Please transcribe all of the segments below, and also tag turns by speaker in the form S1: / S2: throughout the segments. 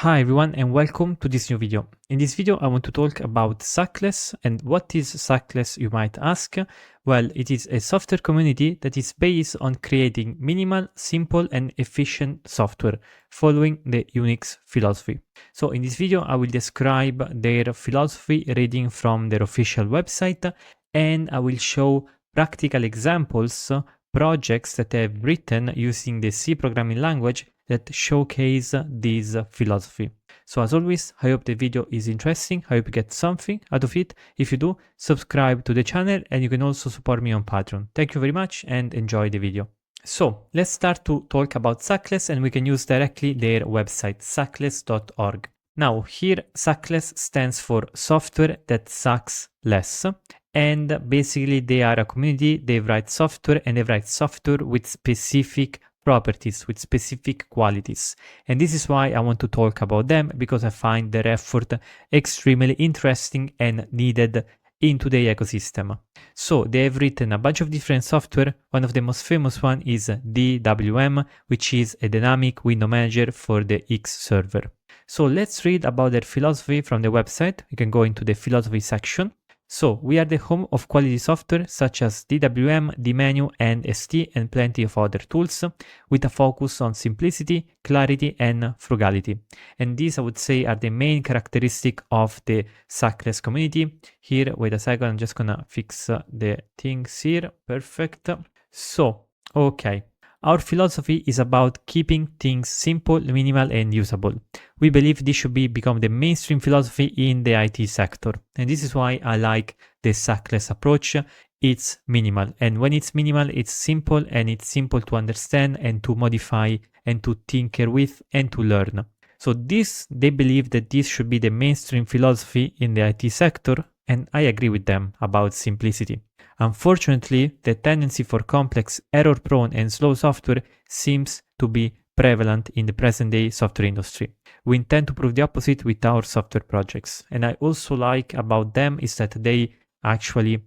S1: Hi everyone and welcome to this new video. In this video I want to talk about Suckless. And what is Suckless, you might ask? Well, it is a software community that is based on creating minimal, simple and efficient software following the Unix philosophy. So in this video I will describe their philosophy reading from their official website, and I will show practical examples, projects that I've written using the C programming language that showcase this philosophy. So as always, I hope the video is interesting. I hope you get something out of it. If you do, subscribe to the channel and you can also support me on Patreon. Thank you very much and enjoy the video. So let's start to talk about Suckless, and we can use directly their website, suckless.org. Now here, Suckless stands for software that sucks less. And basically they are a community, they write software and they write software with specific properties, with specific qualities. And this is why I want to talk about them, because I find their effort extremely interesting and needed into the ecosystem. So they have written a bunch of different software. One of the most famous one is DWM, which is a dynamic window manager for the X server. So let's read about their philosophy from the website. You can go into the philosophy section. So we are the home of quality software such as DWM, DMenu, and ST, and plenty of other tools, with a focus on simplicity, clarity, and frugality. And these, I would say, are the main characteristic of the Suckless community. Here, wait a second, I'm just gonna fix the things here. Perfect. So, okay. Our philosophy is about keeping things simple, minimal, and usable. We believe this should become the mainstream philosophy in the IT sector. And this is why I like the Suckless approach. It's minimal. And when it's minimal, it's simple, and it's simple to understand and to modify and to tinker with and to learn. So they believe that this should be the mainstream philosophy in the IT sector, and I agree with them about simplicity. Unfortunately, the tendency for complex, error-prone and slow software seems to be prevalent in the present-day software industry. We intend to prove the opposite with our software projects. And I also like about them is that they actually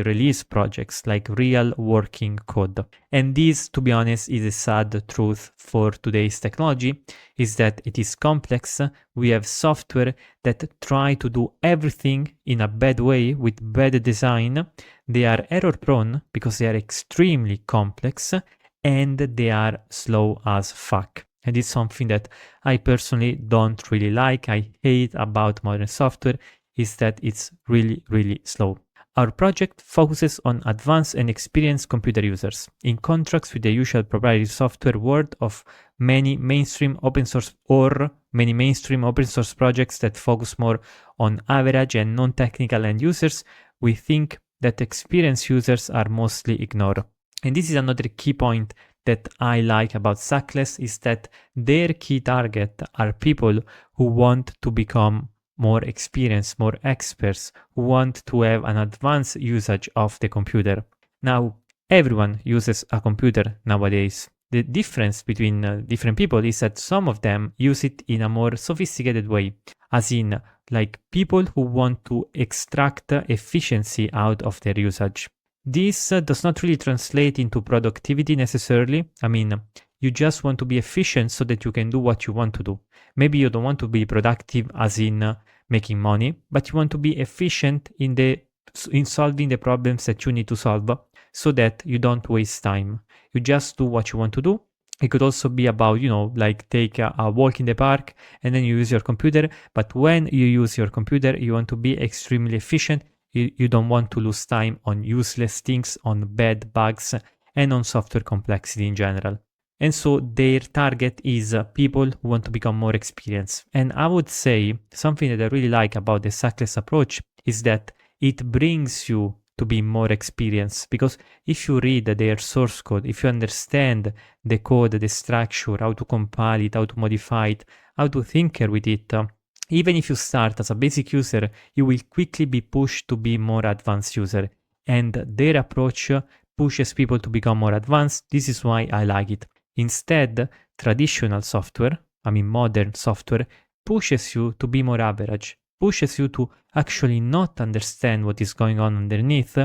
S1: release projects like real working code. And this, to be honest, is a sad truth for today's technology, is that it is complex. We have software that try to do everything in a bad way with bad design. They are error prone because they are extremely complex and they are slow as fuck. And it's something that I personally don't really like. I hate about modern software is that it's really, really slow. Our project focuses on advanced and experienced computer users, in contrast with the usual proprietary software world of many mainstream open source projects that focus more on average and non-technical end users. We think that experienced users are mostly ignored. And this is another key point that I like about Suckless, is that their key target are people who want to become more experienced, more experts, who want to have an advanced usage of the computer. Now, everyone uses a computer nowadays. The difference between different people is that some of them use it in a more sophisticated way, as in like people who want to extract efficiency out of their usage. This does not really translate into productivity necessarily. I mean, you just want to be efficient so that you can do what you want to do. Maybe you don't want to be productive as in making money, but you want to be efficient in solving the problems that you need to solve so that you don't waste time. You just do what you want to do. It could also be about, like take a walk in the park and then you use your computer. But when you use your computer, you want to be extremely efficient. You don't want to lose time on useless things, on bad bugs, and on software complexity in general. And so their target is people who want to become more experienced. And I would say something that I really like about the Suckless approach is that it brings you to be more experienced. Because if you read their source code, if you understand the code, the structure, how to compile it, how to modify it, how to tinker with it, even if you start as a basic user, you will quickly be pushed to be more advanced user. And their approach pushes people to become more advanced. This is why I like it. Instead, traditional software, modern software, pushes you to be more average, pushes you to actually not understand what is going on underneath,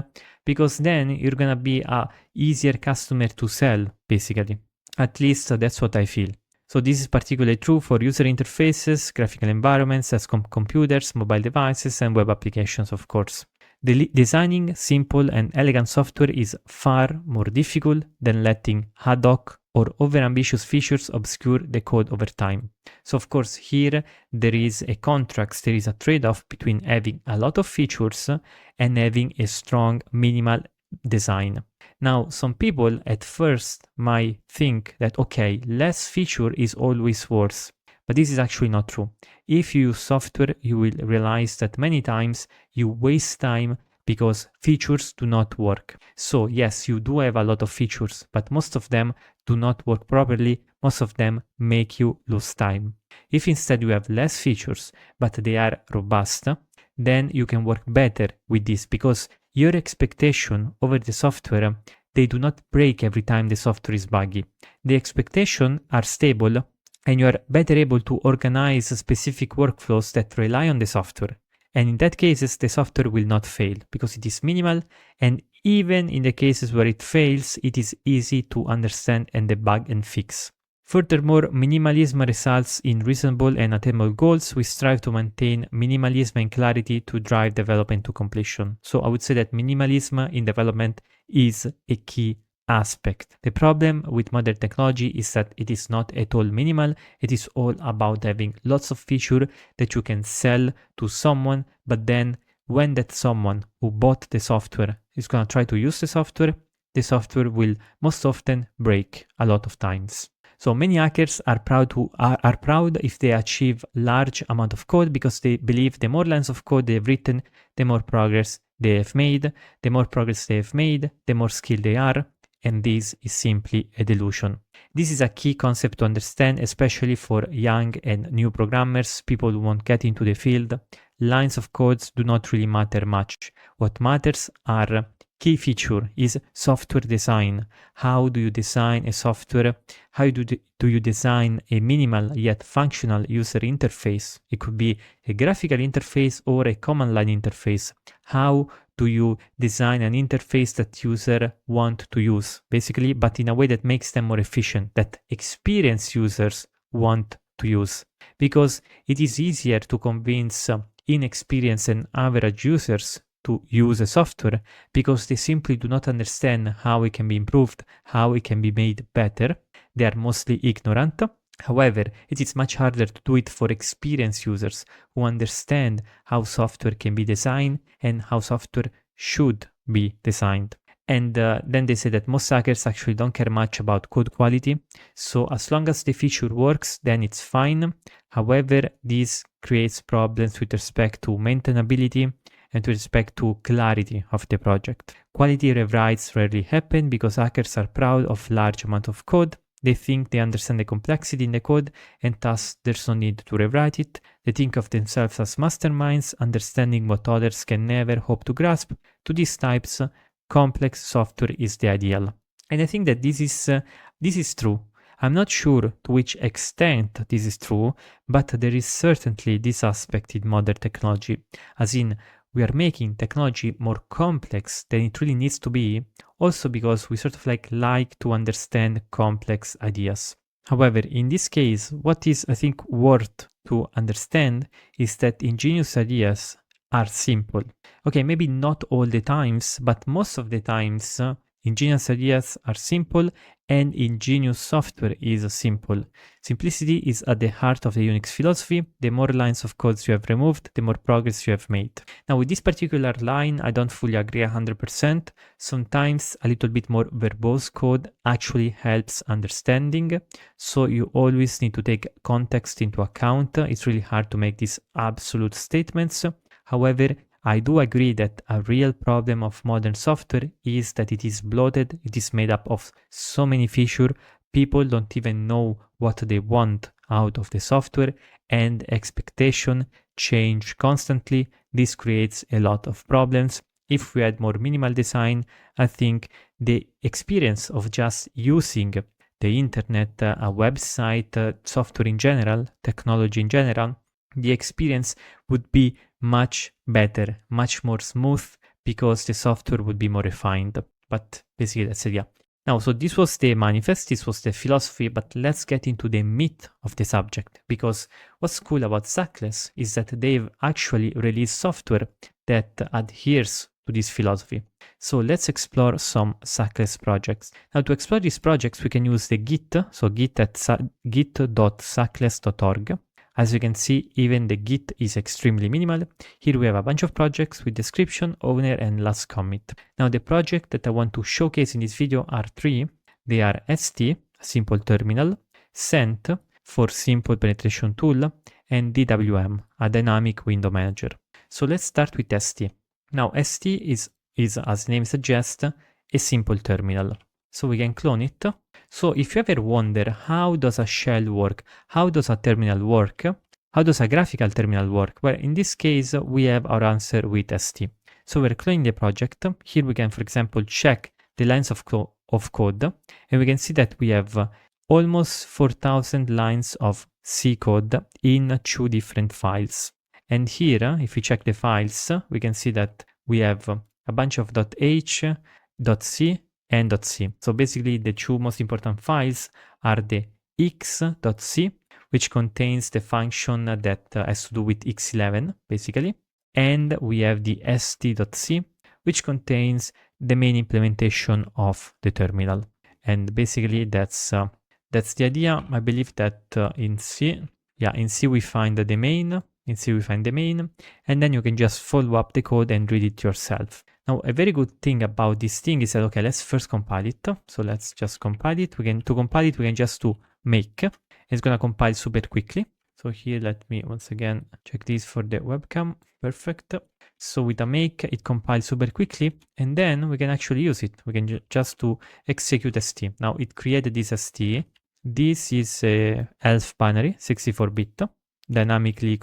S1: because then you're gonna be a easier customer to sell, basically. At least that's what I feel. So this is particularly true for user interfaces, graphical environments, desktop computers, mobile devices, and web applications, of course. Designing simple and elegant software is far more difficult than letting ad hoc or overambitious features obscure the code over time. So of course here there is a contrast, there is a trade-off between having a lot of features and having a strong minimal design. Now, some people at first might think that, okay, less feature is always worse, but this is actually not true. If you use software, you will realize that many times you waste time because features do not work. So yes, you do have a lot of features, but most of them do not work properly. Most of them make you lose time. If instead you have less features, but they are robust, then you can work better with this because your expectation over the software, they do not break every time the software is buggy. The expectations are stable and you are better able to organize specific workflows that rely on the software. And in that cases, the software will not fail because it is minimal, and even in the cases where it fails, it is easy to understand and debug and fix. Furthermore, minimalism results in reasonable and attainable goals. We strive to maintain minimalism and clarity to drive development to completion. So I would say that minimalism in development is a key aspect. The problem with modern technology is that it is not at all minimal. It is all about having lots of features that you can sell to someone, but then when that someone who bought the software is going to try to use the software will most often break a lot of times. So many hackers are proud if they achieve large amount of code because they believe the more lines of code they've written, the more progress they have made. The more progress they have made, the more skilled they are, and this is simply a delusion. This is a key concept to understand, especially for young and new programmers, people who won't get into the field. Lines of codes do not really matter much. What matters are key feature is software design. How do you design a software? How do you design a minimal yet functional user interface? It could be a graphical interface or a command line interface. How do you design an interface that user want to use, basically, but in a way that makes them more efficient, that experienced users want to use? Because it is easier to convince inexperienced and average users to use a software because they simply do not understand how it can be improved, how it can be made better. They are mostly ignorant. However, it is much harder to do it for experienced users who understand how software can be designed and how software should be designed. And then they say that most hackers actually don't care much about code quality. So as long as the feature works, then it's fine. However, this creates problems with respect to maintainability and with respect to clarity of the project. Quality rewrites rarely happen because hackers are proud of large amount of code. They think they understand the complexity in the code and thus there's no need to rewrite it. They think of themselves as masterminds, understanding what others can never hope to grasp. To these types, complex software is the ideal. And I think that this is true. I'm not sure to which extent this is true, but there is certainly this aspect in modern technology, as in we are making technology more complex than it really needs to be, also because we sort of like to understand complex ideas. However, in this case, what is, I think, worth to understand is that ingenious ideas are simple. Okay, maybe not all the times, but most of the times, ingenious ideas are simple and ingenious software is simple. Simplicity is at the heart of the Unix philosophy. The more lines of codes you have removed, the more progress you have made. Now, with this particular line, I don't fully agree 100%. Sometimes a little bit more verbose code actually helps understanding. So you always need to take context into account. It's really hard to make these absolute statements. However, I do agree that a real problem of modern software is that it is bloated, it is made up of so many features, people don't even know what they want out of the software, and expectations change constantly. This creates a lot of problems. If we had more minimal design, I think the experience of just using the internet, a website, software in general, technology in general, the experience would be much better, much more smooth because the software would be more refined. But basically that's it, yeah. Now, so this was the manifest, this was the philosophy, but let's get into the meat of the subject, because what's cool about Suckless is that they've actually released software that adheres to this philosophy. So let's explore some Suckless projects. Now, to explore these projects, we can use the Git, so git at git.suckless.org. As you can see, even the Git is extremely minimal. Here we have a bunch of projects with description, owner, and last commit. Now the project that I want to showcase in this video are three. They are ST, simple terminal, Cent for simple penetration tool, and DWM, a dynamic window manager. So let's start with ST. Now ST is as the name suggests, a simple terminal. So we can clone it. So if you ever wonder how does a shell work, how does a terminal work, how does a graphical terminal work? Well, in this case, we have our answer with ST. So we're cloning the project. Here we can, for example, check the lines of code, and we can see that we have almost 4,000 lines of C code in two different files. And here, if we check the files, we can see that we have a bunch of .h, .c, and .c. So basically the two most important files are the x.c, which contains the function that has to do with x11, basically. And we have the st.c, which contains the main implementation of the terminal. And basically that's the idea. I believe that in C we find the main, and then you can just follow up the code and read it yourself. Now, a very good thing about this thing is that, okay, let's first compile it. So let's just compile it. To compile it, we can just do make. It's gonna compile super quickly. So here, let me once again check this for the webcam. Perfect. So with a make, it compiles super quickly, and then we can actually use it. We can just to execute st. Now it created this st. This is a ELF binary, 64-bit, dynamically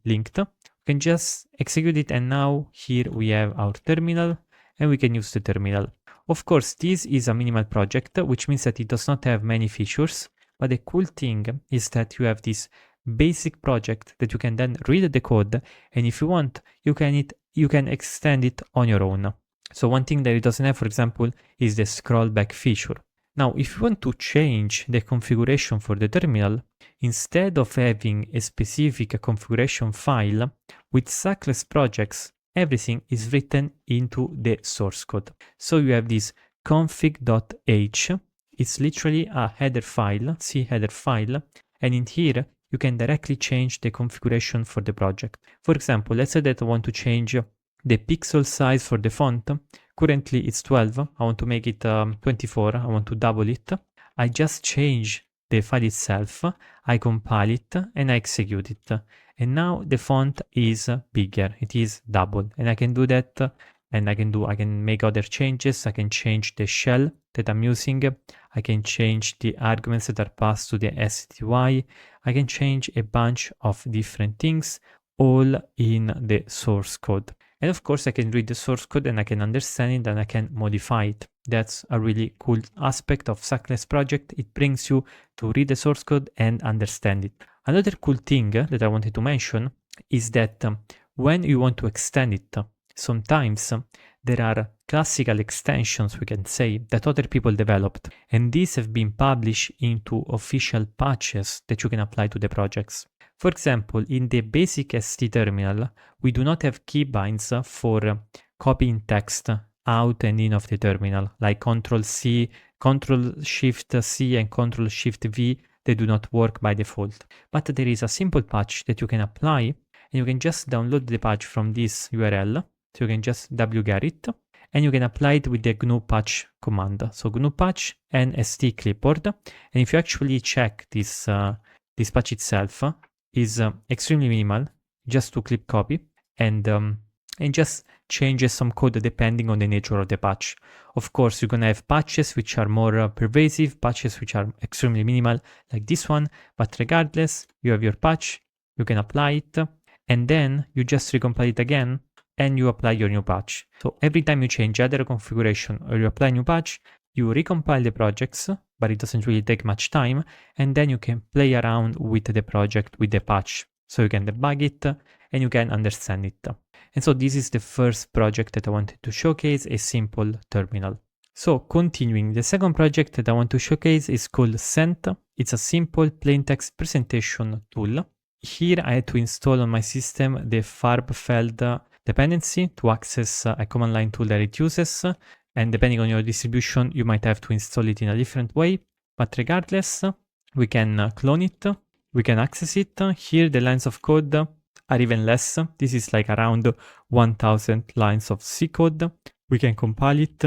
S1: linked. We can just execute it, and now here we have our terminal, and we can use the terminal. Of course, this is a minimal project, which means that it does not have many features, but the cool thing is that you have this basic project that you can then read the code, and if you want, you can extend it on your own. So one thing that it doesn't have, for example, is the scroll back feature. Now, if you want to change the configuration for the terminal, instead of having a specific configuration file, with Suckless projects, everything is written into the source code. So you have this config.h, it's literally a header file, C header file, and in here, you can directly change the configuration for the project. For example, let's say that I want to change the pixel size for the font. Currently it's 12, I want to make it 24, I want to double it. I just change the file itself, I compile it, and I execute it. And now the font is bigger, it is double, and I can do that, and I can make other changes. I can change the shell that I'm using, I can change the arguments that are passed to the STY, I can change a bunch of different things, all in the source code. And of course, I can read the source code and I can understand it and I can modify it. That's a really cool aspect of Suckless project. It brings you to read the source code and understand it. Another cool thing that I wanted to mention is that when you want to extend it, sometimes there are classical extensions, we can say, that other people developed, and these have been published into official patches that you can apply to the projects. For example, in the basic ST terminal, we do not have keybinds for copying text out and in of the terminal, like Ctrl-C, Ctrl-Shift-C, and Ctrl-Shift-V. They do not work by default. But there is a simple patch that you can apply, and you can just download the patch from this URL. So you can just wget it, and you can apply it with the GNU patch command. So GNU patch and ST clipboard. And if you actually check this patch itself, is extremely minimal, just to clip copy, and just changes some code depending on the nature of the patch. Of course, you're gonna have patches which are more pervasive, patches which are extremely minimal, like this one, but regardless, you have your patch, you can apply it, and then you just recompile it again, and you apply your new patch. So every time you change either a configuration or you apply a new patch, you recompile the projects, but it doesn't really take much time, and then you can play around with the project with the patch. So you can debug it and you can understand it. And so this is the first project that I wanted to showcase, a simple terminal. So continuing, the second project that I want to showcase is called Scent. It's a simple plain text presentation tool. Here I had to install on my system the Farbfeld dependency to access a command line tool that it uses. And depending on your distribution, you might have to install it in a different way. But regardless, we can clone it, we can access it. Here the lines of code are even less. This is like around 1000 lines of C code. We can compile it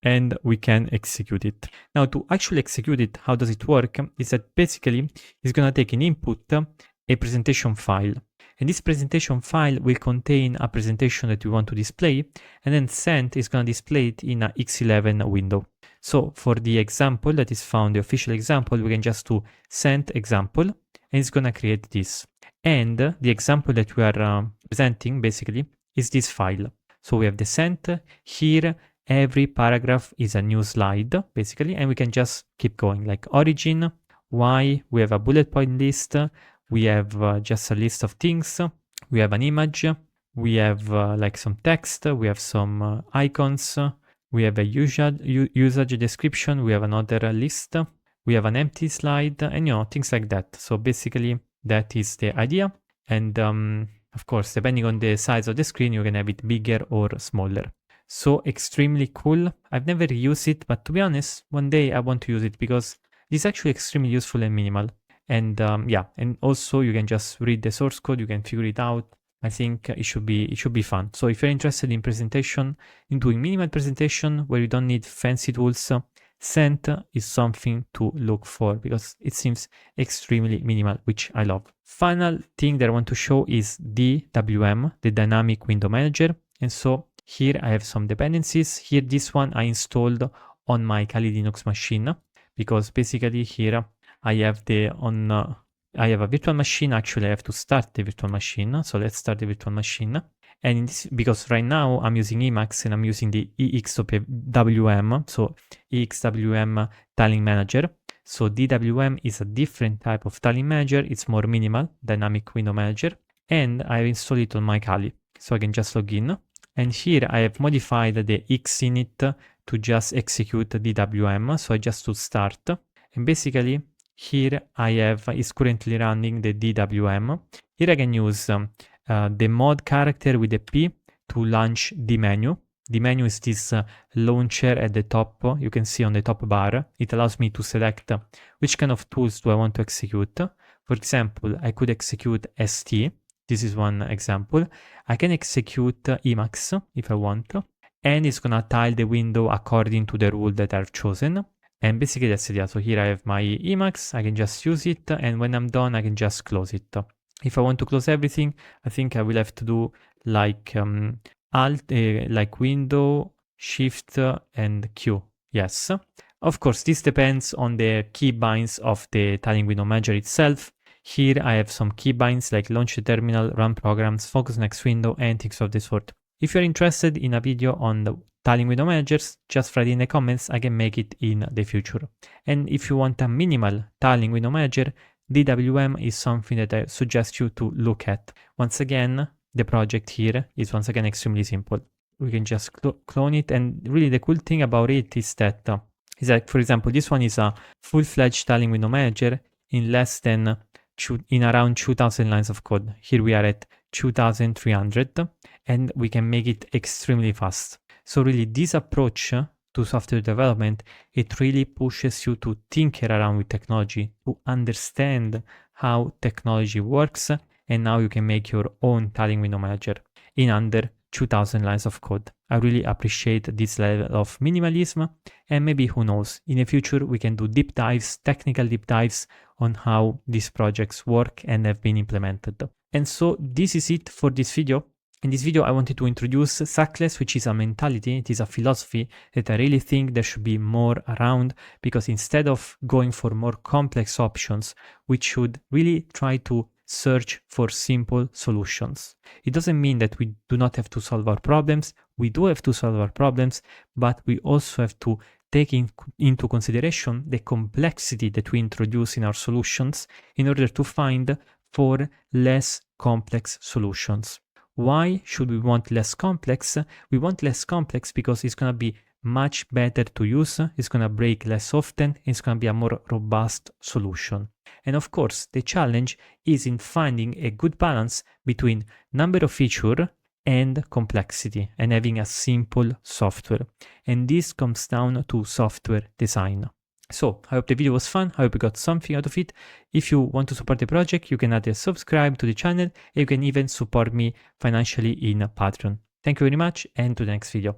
S1: and we can execute it. Now to actually execute it, how does it work? Is that basically it's gonna take an input, a presentation file. And this presentation file will contain a presentation that we want to display, and then Scent is gonna display it in a X11 window. So for the example that is found, the official example, we can just do Scent example, and it's gonna create this. And the example that we are presenting basically is this file. So we have the Scent here. Every paragraph is a new slide basically, and we can just keep going, like origin, why, we have a bullet point list, we have just a list of things, we have an image, we have like some text, we have some icons, we have a usage description, we have another list, we have an empty slide, and things like that. So basically that is the idea. And of course, depending on the size of the screen, you can have it bigger or smaller. So extremely cool. I've never used it, but to be honest, one day I want to use it because it's actually extremely useful and minimal. And yeah, and also you can just read the source code, you can figure it out. I think it should be fun. So if you're interested in presentation, in doing minimal presentation where you don't need fancy tools, Scent is something to look for because it seems extremely minimal, which I love. Final thing that I want to show is DWM, the Dynamic Window Manager. And so here I have some dependencies. Here, this one I installed on my Kali Linux machine because basically here I have I have a virtual machine. Actually, I have to start the virtual machine. So let's start the virtual machine. And in this, because right now I'm using Emacs and I'm using the EXWM, so EXWM tiling manager. So DWM is a different type of tiling manager. It's more minimal, dynamic window manager. And I installed it on my Kali. So I can just log in. And here I have modified the xinit to just execute DWM. So I just to start. And basically here I have, is currently running the DWM. Here I can use the mod character with the P to launch the menu. The menu is this launcher at the top. You can see on the top bar. It allows me to select which kind of tools do I want to execute. For example, I could execute ST. This is one example. I can execute Emacs if I want, and it's gonna tile the window according to the rule that I've chosen. And basically that's it. So here I have my Emacs, I can just use it, and when I'm done, I can just close it. If I want to close everything, I think I will have to do like Alt, like Window, Shift, and Q. Yes. Of course, this depends on the keybinds of the tiling window manager itself. Here I have some keybinds like launch the terminal, run programs, focus next window, and things of this sort. If you're interested in a video on the tiling window managers, just write in the comments, I can make it in the future. And if you want a minimal tiling window manager, DWM is something that I suggest you to look at. Once again, the project here is once again extremely simple. We can just clone it, and really the cool thing about it is that, for example, this one is a full-fledged tiling window manager in less than around 2000 lines of code. Here we are at 2300, and we can make it extremely fast. So really this approach to software development, it really pushes you to tinker around with technology, to understand how technology works, and now you can make your own tiling window manager in under 2000 lines of code. I really appreciate this level of minimalism, and maybe, who knows, in the future we can do deep dives, technical deep dives on how these projects work and have been implemented. And so this is it for this video. In this video, I wanted to introduce Suckless, which is a mentality, it is a philosophy that I really think there should be more around, because instead of going for more complex options, we should really try to search for simple solutions. It doesn't mean that we do not have to solve our problems. We do have to solve our problems, but we also have to take into consideration the complexity that we introduce in our solutions in order to find for less complex solutions. Why should we want less complex? We want less complex because it's going to be much better to use, it's gonna break less often, it's gonna be a more robust solution. And of course, the challenge is in finding a good balance between number of features and complexity and having a simple software. And this comes down to software design. So I hope the video was fun. I hope you got something out of it. If you want to support the project, you can either subscribe to the channel, and you can even support me financially in Patreon. Thank you very much, and to the next video.